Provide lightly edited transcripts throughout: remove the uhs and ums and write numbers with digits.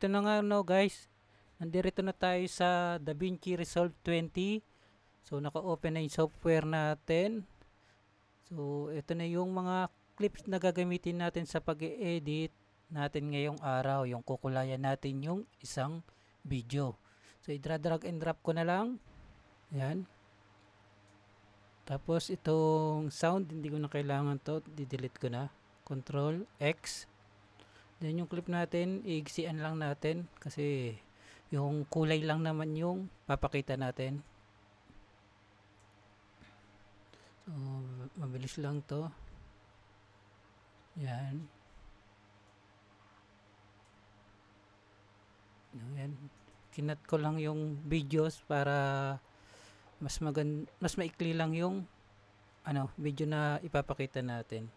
ito na nga no guys. Nandito na tayo sa DaVinci Resolve 20. So naka-open na yung software natin. So ito na yung mga clips na gagamitin natin sa pag-edit natin ngayong araw. Yung kukulayan natin yung isang video. So i-drag and drop ko na lang. Yan. Tapos itong sound, hindi ko na kailangan to. Di-delete ko na. Control X. Then yung clip natin, iigsian lang natin kasi yung kulay lang naman yung papakita natin. So, mabilis lang to. Yan. Yan. Kinat ko lang yung videos para mas maikli lang yung video na ipapakita natin.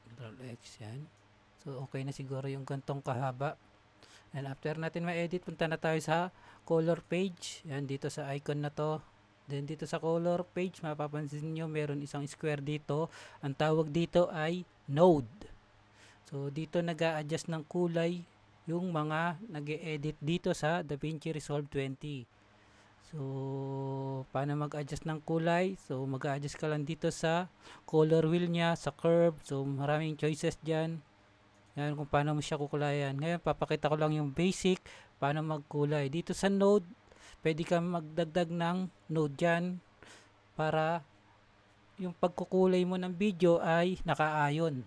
Control X yan. So, okay na siguro yung gantong kahaba. And after natin ma-edit, punta na tayo sa color page. Yan, dito sa icon na to. Then, dito sa color page, mapapansin nyo, meron isang square dito. Ang tawag dito ay node. So, dito nag-a-adjust ng kulay yung mga nag-e-edit dito sa DaVinci Resolve 20. So, paano mag-adjust ng kulay? So, mag-a-adjust ka lang dito sa color wheel nya, sa curve. So, maraming choices dyan. Yan kung paano mo siya kukulayan. Ngayon, papakita ko lang yung basic paano magkulay. Dito sa node, pwede ka magdagdag ng node dyan para yung pagkukulay mo ng video ay nakaayon.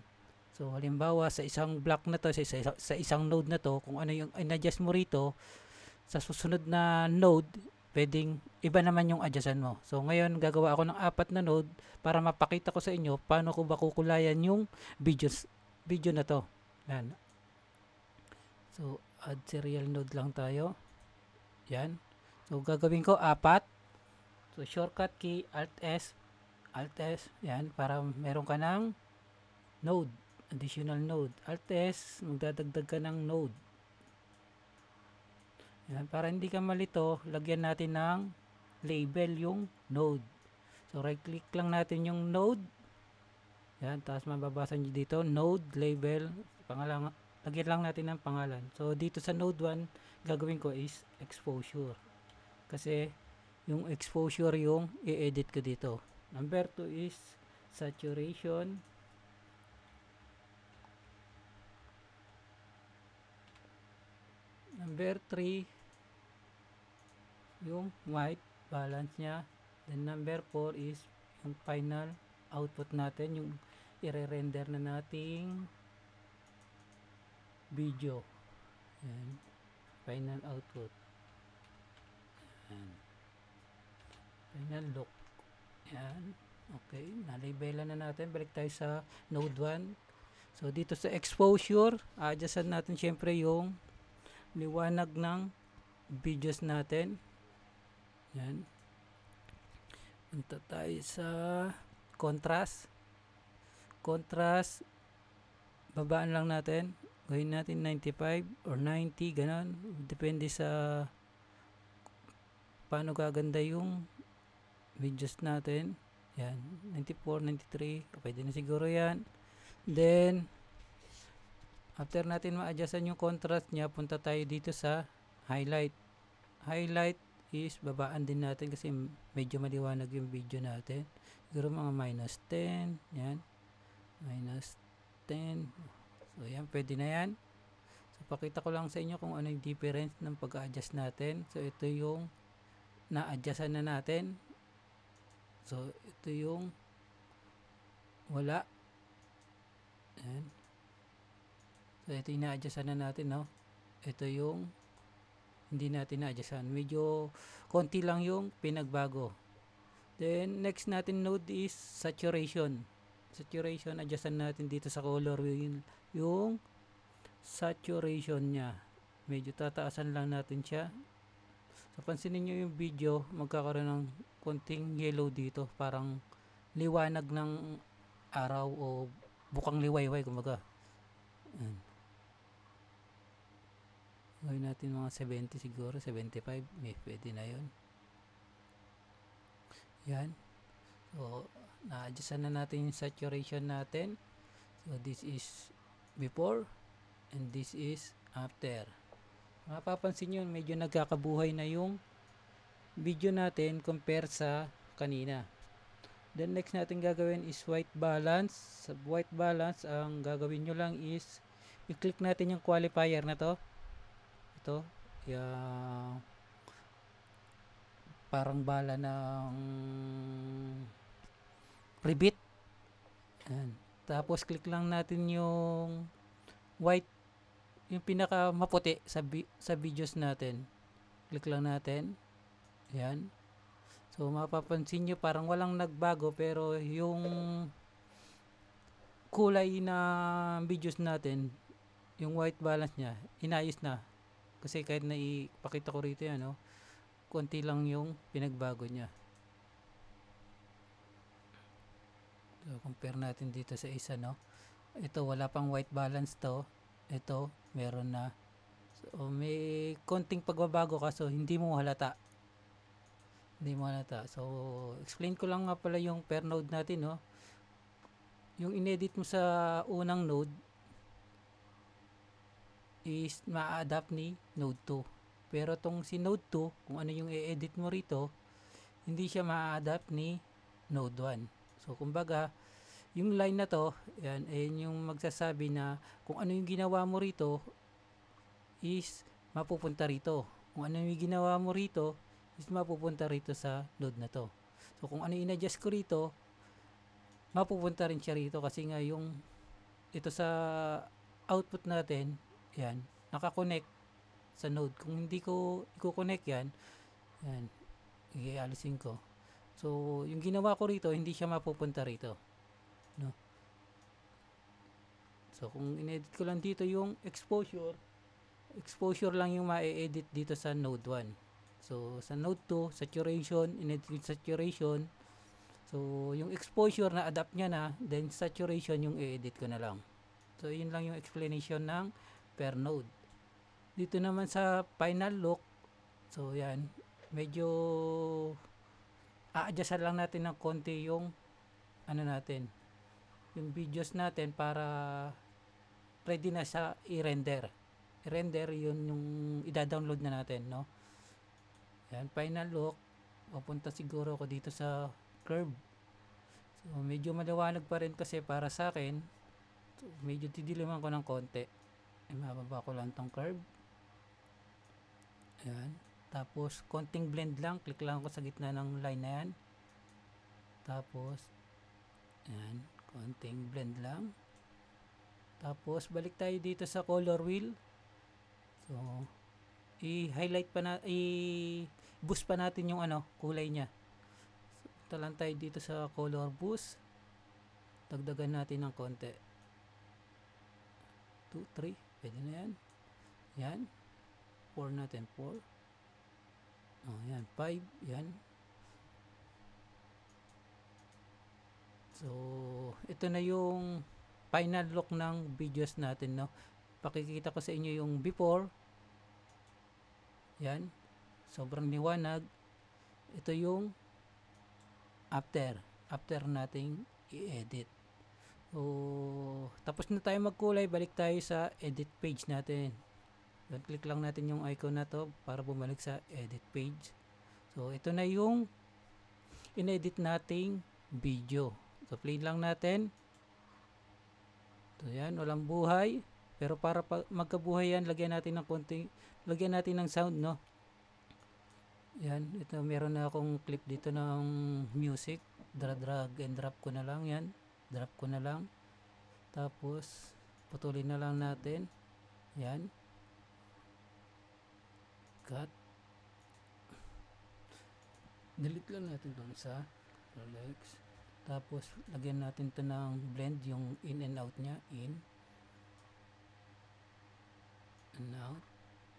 So, halimbawa, sa isang block na to, sa isang node na to, kung ano yung in-adjust mo rito, sa susunod na node, pwedeng iba naman yung adjustan mo. So, ngayon, gagawa ako ng 4 na node para mapakita ko sa inyo paano ko ba kukulayan yung video na to. Yan. So, add serial node lang tayo. Yan. So, gagawin ko 4. So, shortcut key, Alt S. Yan. Para meron ka ng node. Additional node. Alt S, magdadagdag ka ng node. Yan. Para hindi ka malito, lagyan natin ng label yung node. So, right click lang natin yung node. Yan. Tapos mababasa nyo dito, node label. Pangalan, lagyan lang natin ng pangalan. So, dito sa node 1, gagawin ko is exposure. Kasi, yung exposure yung i-edit ko dito. Number 2 is saturation. Number 3, yung white balance nya. Then, number 4 is yung final output natin, yung i-render na nating video. Yan. Final output. Yan. Final look. Yan. Okay. Nalabelan na natin. Balik tayo sa node 1. So, dito sa exposure, adjustan natin syempre yung liwanag ng videos natin. Yan. Punta tayo sa contrast. Contrast, babaan lang natin. Gawin natin 95 or 90, ganon. Depende sa paano gaganda yung videos natin. Yan, 94, 93. Pwede na siguro yan. Then, after natin ma-adjustan yung contrast niya, punta tayo dito sa highlight. Highlight is babaan din natin kasi medyo maliwanag yung video natin. Siguro mga -10. Yan. -10. So, yan. Pwede na yan. So, pakita ko lang sa inyo kung ano yung difference ng pag-adjust natin. So, ito yung na-adjustan na natin. So, ito yung wala. Yan. So, ito yung na-adjustan na natin, no? Ito yung hindi natin na-adjustan. Medyo konti lang yung pinagbago. Then, next natin node is saturation. Saturation, adjustan natin dito sa color wheel yung saturation nya. Medyo tataasan lang natin siya. So, pansinin nyo yung video, magkakaroon ng konting yellow dito. Parang liwanag ng araw o bukang liwayway, kumbaga. Yan. Gawin natin mga 70 siguro, 75. May pwede na yun. Yan. So, na-adjustan na natin yung saturation natin. So, this is before and this is after. Mapapansin nyo, medyo nagkakabuhay na yung video natin compare sa kanina. Then next natin gagawin is white balance. Sa white balance, ang gagawin nyo lang is i-click natin yung qualifier na to. Ito, yung parang bala ng ribbit. Ayan. Tapos click lang natin yung white, yung pinaka maputi sa videos natin. Click lang natin. Ayan. So mapapansin nyo parang walang nagbago, pero yung kulay na videos natin, yung white balance nya, inayos na. Kasi kahit na ipakita ko rito yan, no, konti lang yung pinagbago nya. So compare natin dito sa isa, no. Ito wala pang white balance to. Ito meron na. So may konting pagbabago kaso hindi mo halata. So explain ko lang nga pala yung per node natin, no. Yung inedit mo sa unang node is ma-adapt ni node 2. Pero tong si node 2, kung ano yung i-edit mo rito, hindi siya ma-adapt ni node 1. So kumbaga, yung line na to, ayan yung magsasabi na kung ano yung ginawa mo rito is mapupunta rito. Kung ano yung ginawa mo rito is mapupunta rito sa node na to. So kung ano yung in-adjust ko rito, mapupunta rin siya rito kasi nga yung ito sa output natin, yan, nakakonect sa node. Kung hindi ko i-connect yan, i-alisin ko. So yung ginawa ko rito, hindi siya mapupunta rito, no. So kung in-edit ko lang dito yung exposure lang yung ma-edit dito sa node 1. So sa node 2, saturation, in-edit with saturation. So yung exposure na adapt niya na, then saturation yung i-edit ko na lang. So yun lang yung explanation ng per node. Dito naman sa final look, so yan, medyo a-adjust lang natin ng konti yung ano natin, yung videos natin para ready na sa i-render. I-render yun yung i-download na natin, no. Yan, final look. Pupunta siguro ako dito sa curve. So medyo maliwanag pa rin kasi para sa akin. So, medyo didiliman ko ng konti. Mababa ko lang tong curve. Ayan. Tapos konting blend lang. Click lang ako sa gitna ng line na yan. Tapos ayan, konting blend lang. Tapos balik tayo dito sa color wheel. So i-highlight pa na, i-boost pa natin yung ano, kulay niya. So, punta lang tayo dito sa color boost. Dagdagan natin ng konti. 2, 3, pwede na yan. Yan. 4 natin, 4. Oh, yan, 5, yan. So, ito na yung final look ng videos natin, no. Pakikita ko sa inyo yung before. Yan. Sobrang liwanag. Ito yung after. After nating i-edit. So, tapos na tayo magkulay. Balik tayo sa edit page natin. Then, click lang natin yung icon na to para bumalik sa edit page. So, ito na yung in-edit nating video. So, play lang natin. So, yan. Walang buhay. Pero para magkabuhay yan, lagyan natin ng sound, no. Yan, ito meron na akong clip dito ng music. Drag and drop ko na lang yan. Drop ko na lang. Tapos putulin na lang natin. Yan. Cut. Delete lang natin doon sa Rolex. Tapos lagyan natin to ng blend, yung in and out nya. In and out.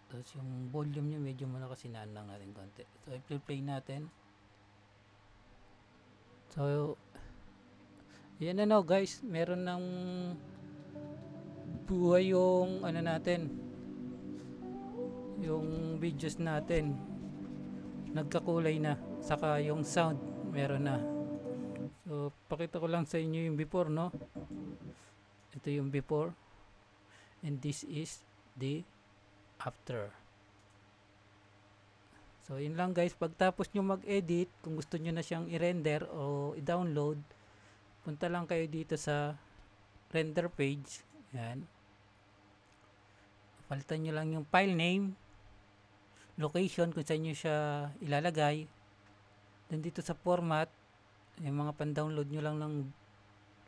Tapos yung volume nya medyo muna kasi naan lang natin konti. So i-play natin. So yan na, no, guys, meron ng buhay yung ano natin, yung videos natin, nagkakulay na, saka yung sound meron na. So pakita ko lang sa inyo yung before, no. Ito yung before and this is the after. So yun lang guys, pagtapos nyo mag-edit, kung gusto nyo na siyang i-render o i-download, punta lang kayo dito sa render page. Yan. Palitan nyo lang yung file name, location kung saan nyo siya ilalagay. Then dito sa format, yung mga pan-download nyo lang ng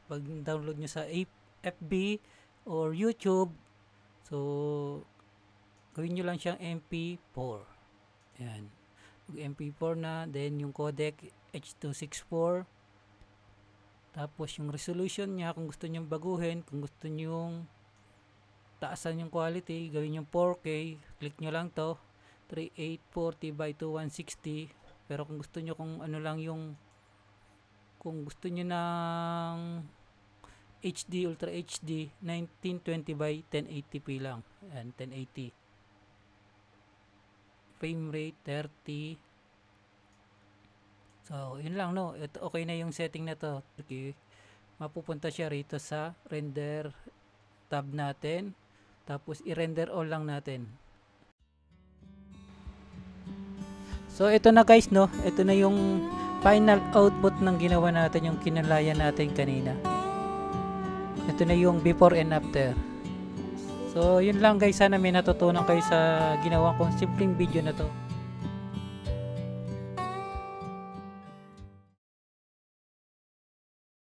pag-download nyo sa FB or YouTube. So gawin nyo lang siyang MP4. Yan. MP4 na, then yung codec H.264. Tapos yung resolution niya, kung gusto nyo baguhin, kung gusto nyo taasan yung quality, gawin yung 4K, click nyo lang to, 3840 by 2160. Pero kung gusto nyo kung ano lang yung, kung gusto nyo ng HD, Ultra HD, 1920 by 1080p lang. Yan, 1080. Frame rate 30. So yun lang, no. Ito, okay na yung setting na to. Okay. Mapupunta siya rito sa render tab natin, tapos i-render all lang natin. So ito na guys, no. Ito na yung final output ng ginawa natin, yung kinalayan natin kanina. Ito na yung before and after. So yun lang guys, sana may natutunan kayo sa ginawa kong simpleng video na to.